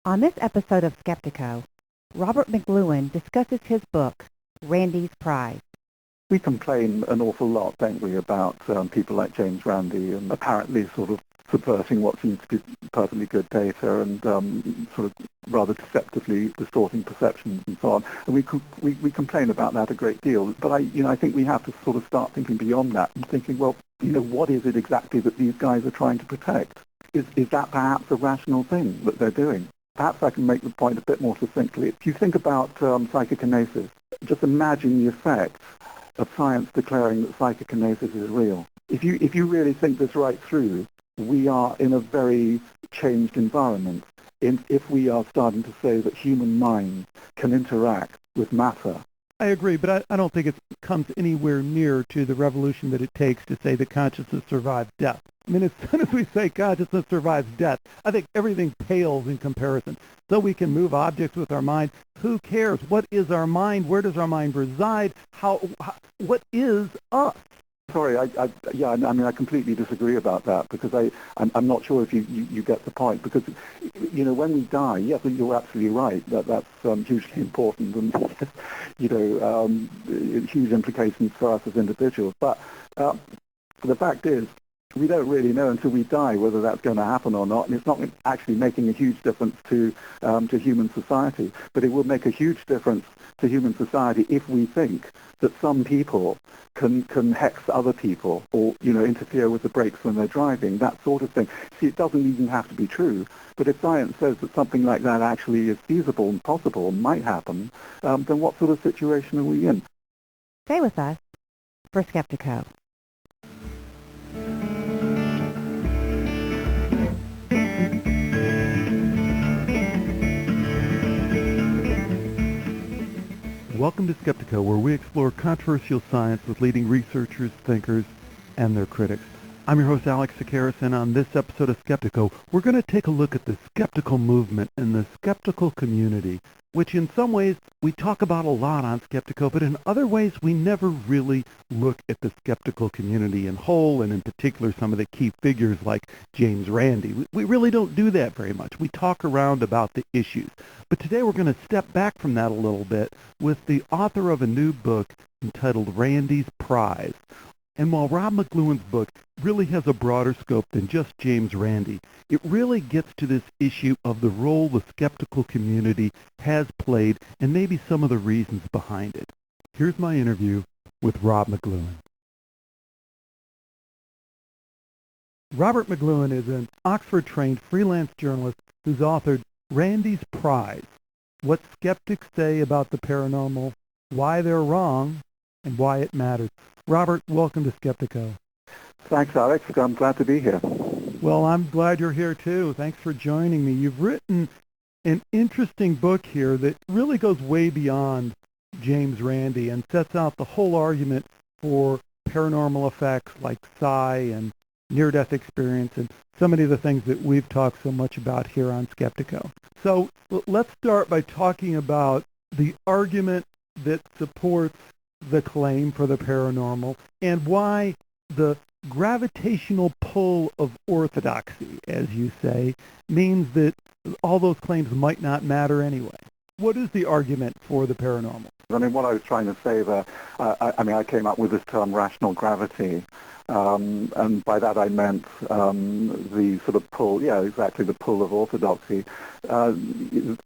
On this episode of Skeptico, Robert McLuhan discusses his book, Randy's Prize. We complain an awful lot, don't we, about people like James Randi and apparently sort of subverting what seems to be perfectly good data and sort of rather deceptively distorting perceptions and so on. And we complain about that a great deal. But I think we have to sort of start thinking beyond that and thinking, well, what is it exactly that these guys are trying to protect? Is that perhaps a rational thing that they're doing? Perhaps I can make the point a bit more succinctly. If you think about psychokinesis, just imagine the effect of science declaring that psychokinesis is real. If you really think this right through, we are in a very changed environment. If we are starting to say that human minds can interact with matter. I agree, but I don't think it comes anywhere near to the revolution that it takes to say that consciousness survives death. I mean, as soon as we say consciousness survives death, I think everything pales in comparison. So we can move objects with our mind. Who cares? What is our mind? Where does our mind reside? What is us? Sorry, I completely disagree about that because I'm not sure if you get the point. Because, when we die, yes, you're absolutely right that that's hugely important and, huge implications for us as individuals. But the fact is, we don't really know until we die whether that's going to happen or not, and it's not actually making a huge difference to human society. But it will make a huge difference to human society if we think that some people can hex other people or interfere with the brakes when they're driving, that sort of thing. See, it doesn't even have to be true. But if science says that something like that actually is feasible and possible and might happen, then what sort of situation are we in? Stay with us for Skeptico. Welcome to Skeptico, where we explore controversial science with leading researchers, thinkers, and their critics. I'm your host, Alex Sakaris, and on this episode of Skeptico, we're going to take a look at the skeptical movement and the skeptical community, which in some ways we talk about a lot on Skeptico, but in other ways we never really look at the skeptical community in whole, and in particular some of the key figures like James Randi. We really don't do that very much. We talk around about the issues. But today we're going to step back from that a little bit with the author of a new book entitled Randy's Prize. And while Rob McLuhan's book really has a broader scope than just James Randi, it really gets to this issue of the role the skeptical community has played and maybe some of the reasons behind it. Here's my interview with Rob McLuhan. Robert McLuhan is an Oxford-trained freelance journalist who's authored Randy's Prize: What Skeptics Say About the Paranormal, Why They're Wrong, and Why It Matters. Robert, welcome to Skeptico. Thanks, Alex. I'm glad to be here. Well, I'm glad you're here, too. Thanks for joining me. You've written an interesting book here that really goes way beyond James Randi and sets out the whole argument for paranormal effects like psi and near-death experience and so many of the things that we've talked so much about here on Skeptico. So let's start by talking about the argument that supports the claim for the paranormal and why the gravitational pull of orthodoxy, as you say, means that all those claims might not matter anyway. What is the argument for the paranormal? I mean, what I was trying to say there, I came up with this term rational gravity, and by that I meant the sort of pull, the pull of orthodoxy. It's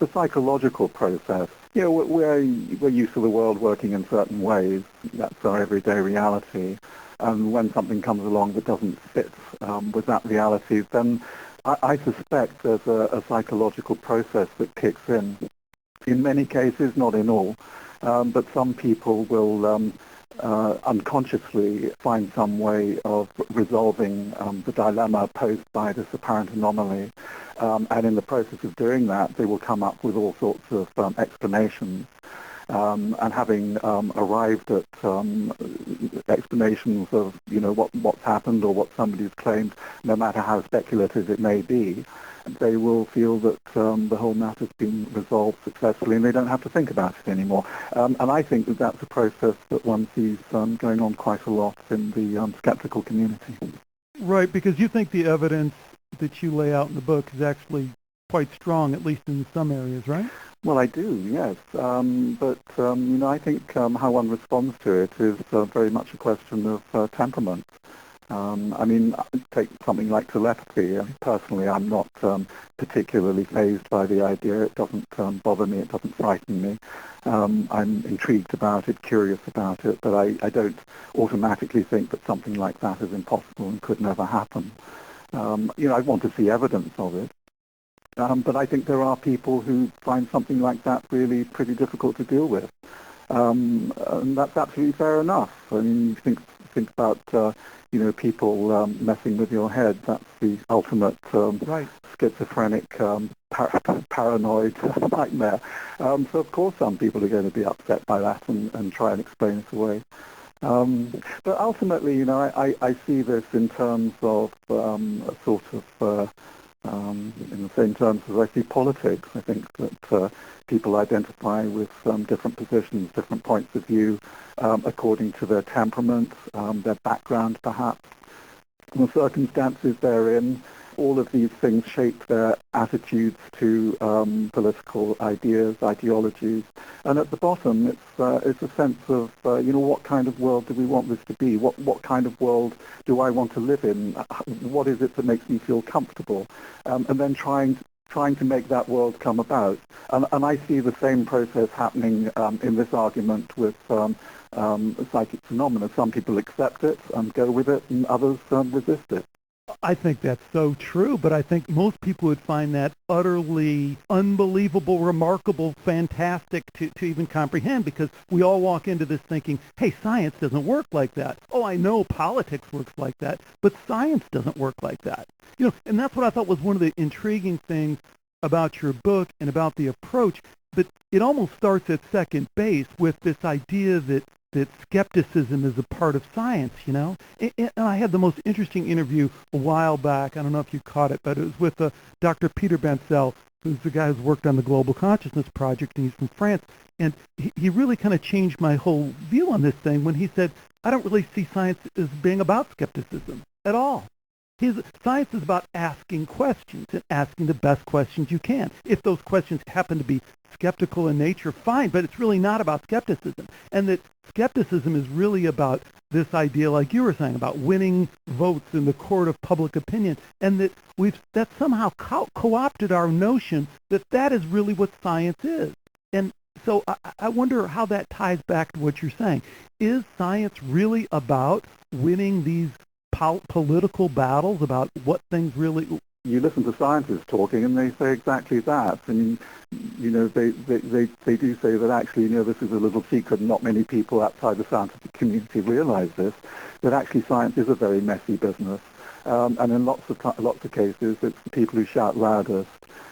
a psychological process. We're used to the world working in certain ways. That's our everyday reality. And when something comes along that doesn't fit with that reality, then I suspect there's a psychological process that kicks in. In many cases, not in all, but some people will unconsciously find some way of resolving the dilemma posed by this apparent anomaly. And in the process of doing that, they will come up with all sorts of explanations. And having arrived at explanations of, what's happened or what somebody's claimed, no matter how speculative it may be, they will feel that the whole matter's been resolved successfully and they don't have to think about it anymore. And I think that that's a process that one sees going on quite a lot in the skeptical community. Right, because you think the evidence that you lay out in the book is actually quite strong, at least in some areas, right? Well, I do, yes. I think how one responds to it is very much a question of temperament. Take something like telepathy. Personally, I'm not particularly fazed by the idea. It doesn't bother me. It doesn't frighten me. I'm intrigued about it, curious about it, but I don't automatically think that something like that is impossible and could never happen. I want to see evidence of it. But I think there are people who find something like that really pretty difficult to deal with. And that's absolutely fair enough. I mean, you think about, people messing with your head. That's the ultimate schizophrenic, paranoid nightmare. So, of course, some people are going to be upset by that and try and explain it away. But ultimately, I see this in terms of a sort of in the same terms as I see politics. I think that people identify with different positions, different points of view, according to their temperament, their background perhaps, the circumstances they're in. All of these things shape their attitudes to political ideas, ideologies, and at the bottom, it's a sense of what kind of world do we want this to be? What kind of world do I want to live in? What is it that makes me feel comfortable? And then trying to make that world come about. And I see the same process happening in this argument with psychic phenomena. Some people accept it and go with it, and others resist it. I think that's so true, but I think most people would find that utterly unbelievable, remarkable, fantastic to even comprehend, because we all walk into this thinking, hey, science doesn't work like that. Oh, I know politics works like that, but science doesn't work like that. And that's what I thought was one of the intriguing things about your book and about the approach, but it almost starts at second base with this idea that skepticism is a part of science, And I had the most interesting interview a while back. I don't know if you caught it, but it was with Dr. Peter Bancel, who's the guy who's worked on the Global Consciousness Project, and he's from France. And he really kind of changed my whole view on this thing when he said, I don't really see science as being about skepticism at all. Science is about asking questions and asking the best questions you can. If those questions happen to be skeptical in nature, fine, but it's really not about skepticism. And that skepticism is really about this idea, like you were saying, about winning votes in the court of public opinion, and that somehow co-opted our notion that is really what science is. And so I wonder how that ties back to what you're saying. Is science really about winning these political battles about what things really... You listen to scientists talking, and they say exactly that. And they do say that actually, this is a little secret, and not many people outside the scientific community realize this. That actually, science is a very messy business, and in lots of cases, it's the people who shout loudest,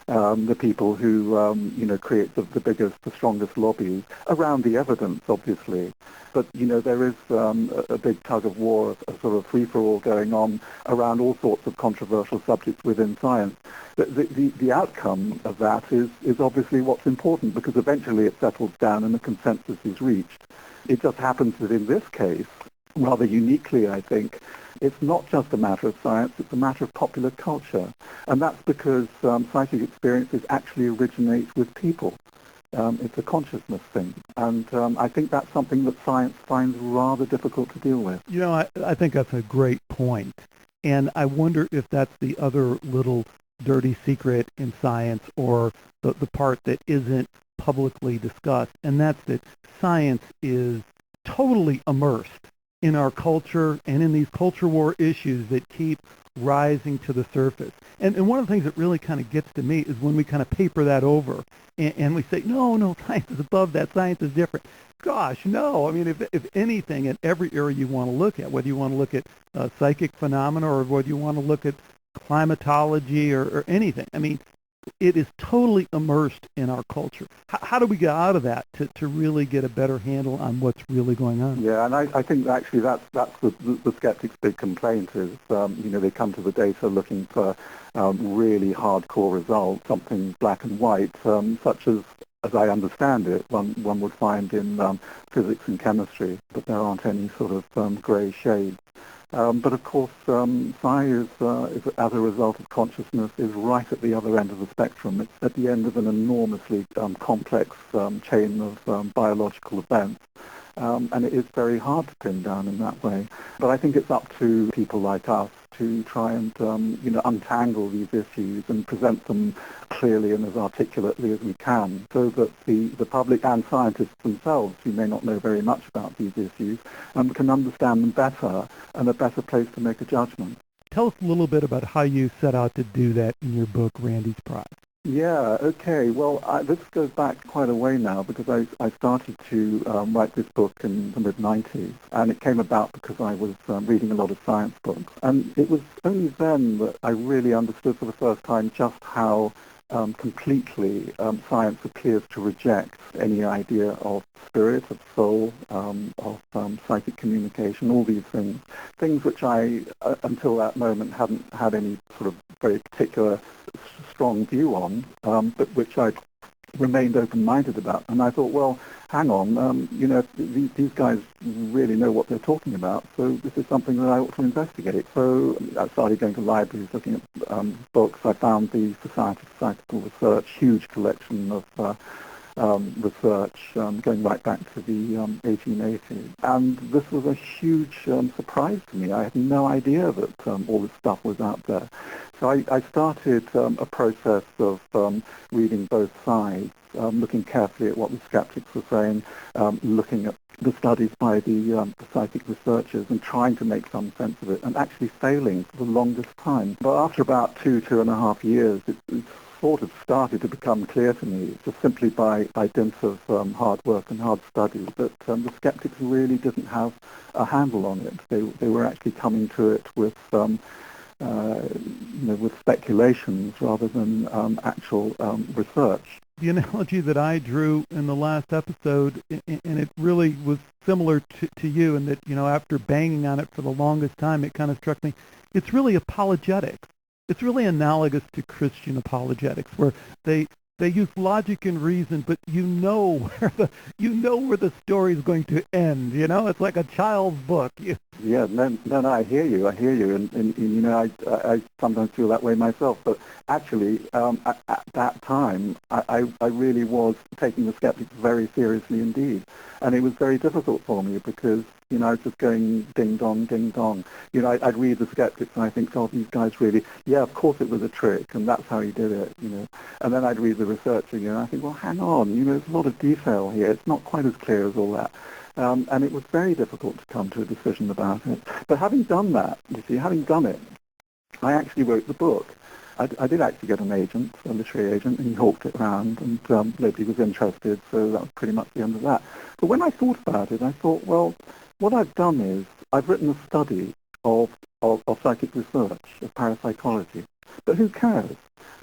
the people who create the biggest, the strongest lobbies around the evidence, obviously. But there is a big tug of war, a sort of free-for-all going on around all sorts of controversial subjects within science. The outcome of that is obviously what's important, because eventually it settles down and a consensus is reached. It just happens that in this case, rather uniquely, I think, it's not just a matter of science, it's a matter of popular culture. And that's because psychic experiences actually originate with people. It's a consciousness thing. And I think that's something that science finds rather difficult to deal with. I think that's a great point. And I wonder if that's the other little dirty secret in science, or the part that isn't publicly discussed, and that's that science is totally immersed in our culture and in these culture war issues that keep rising to the surface. And one of the things that really kind of gets to me is when we kind of paper that over and we say, no, science is above that, science is different. Gosh, no. I mean, if anything, in every area you want to look at, whether you want to look at psychic phenomena or whether you want to look at climatology or anything, I mean, it is totally immersed in our culture. How do we get out of that to really get a better handle on what's really going on? Yeah, and I think actually that's the skeptics' big complaint is, they come to the data looking for really hardcore results, something black and white, such as I understand it, one would find in physics and chemistry, but there aren't any sort of grey shades. But of course, psi is, as a result of consciousness, is right at the other end of the spectrum. It's at the end of an enormously complex chain of biological events. And it is very hard to pin down in that way. But I think it's up to people like us to try and, untangle these issues and present them clearly and as articulately as we can, so that the public and scientists themselves, who may not know very much about these issues, can understand them better and a better place to make a judgment. Tell us a little bit about how you set out to do that in your book, Randy's Prize. Yeah, okay. Well, this goes back quite a way now, because I started to write this book in the mid-90s, and it came about because I was reading a lot of science books. And it was only then that I really understood for the first time just how completely science appears to reject any idea of spirit, of soul, of psychic communication, all these things which I, until that moment, hadn't had any sort of very particular strong view on, but which I remained open-minded about. And I thought, well, hang on, these guys really know what they're talking about, so this is something that I ought to investigate. So I started going to libraries, looking at books. I found the Society for Psychical Research, huge collection of research going right back to the 1880s. And this was a huge surprise to me. I had no idea that all this stuff was out there. So I started a process of reading both sides, looking carefully at what the skeptics were saying, looking at the studies by the psychic researchers and trying to make some sense of it, and actually failing for the longest time. But after about 2.5 years, it sort of started to become clear to me, just simply by dint of hard work and hard study, that the skeptics really didn't have a handle on it. They were actually coming to it with with speculations rather than actual research. The analogy that I drew in the last episode, and it really was similar to you, in that, after banging on it for the longest time, it kind of struck me, it's really apologetics. It's really analogous to Christian apologetics, where they use logic and reason, but you know where the story is going to end. It's like a child's book. Yeah, no, I hear you, and I sometimes feel that way myself. But actually, at that time, I really was taking the skeptics very seriously indeed, and it was very difficult for me because I was just going ding dong, ding dong. I'd read the skeptics and I think, oh, these guys really, yeah, of course it was a trick, and that's how he did it, And then I'd read the research again, and I think, well, hang on, there's a lot of detail here. It's not quite as clear as all that. And it was very difficult to come to a decision about it. But having done that, having done it, I actually wrote the book. I did actually get an agent, a literary agent, and he hawked it around, and nobody was interested, so that was pretty much the end of that. But when I thought about it, I thought, well, what I've done is I've written a study of psychic research, of parapsychology. But who cares?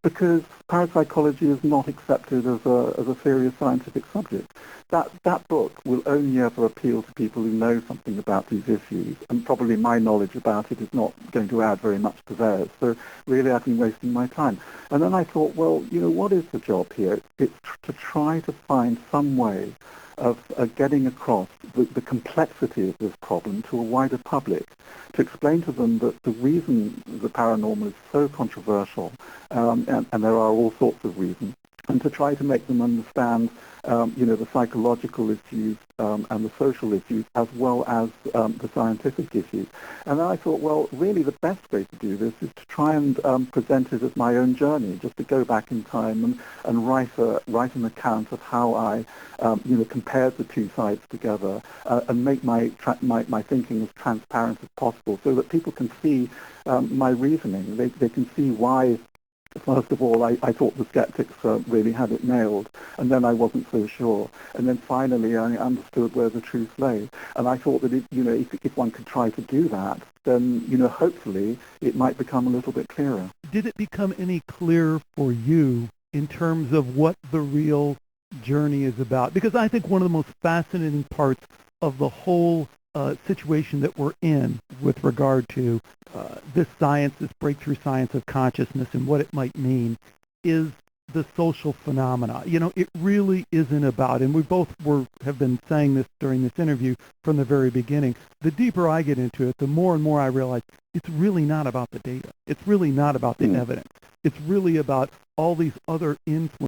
Because parapsychology is not accepted as a serious scientific subject. That book will only ever appeal to people who know something about these issues, and probably my knowledge about it is not going to add very much to theirs. So really I've been wasting my time. And then I thought, well, what is the job here? It's to try to find some way of getting across the complexity of this problem to a wider public, to explain to them that the reason the paranormal is so controversial, and there are all sorts of reasons, and to try to make them understand, the psychological issues and the social issues, as well as the scientific issues. And then I thought, well, really the best way to do this is to try and present it as my own journey, just to go back in time and write an account of how I, compared the two sides together, and make my thinking as transparent as possible, so that people can see my reasoning. They can see why. First of all, I thought the skeptics really had it nailed, and then I wasn't so sure. And then finally, I understood where the truth lay. And I thought that if one could try to do that, then hopefully it might become a little bit clearer. Did it become any clearer for you in terms of what the real journey is about? Because I think one of the most fascinating parts of the whole situation that we're in with regard to this science, this breakthrough science of consciousness and what it might mean, is the social phenomena. It really isn't about, and we both have been saying this during this interview from the very beginning, the deeper I get into it, the more and more I realize it's really not about the data. It's really not about the evidence. It's really about all these other influences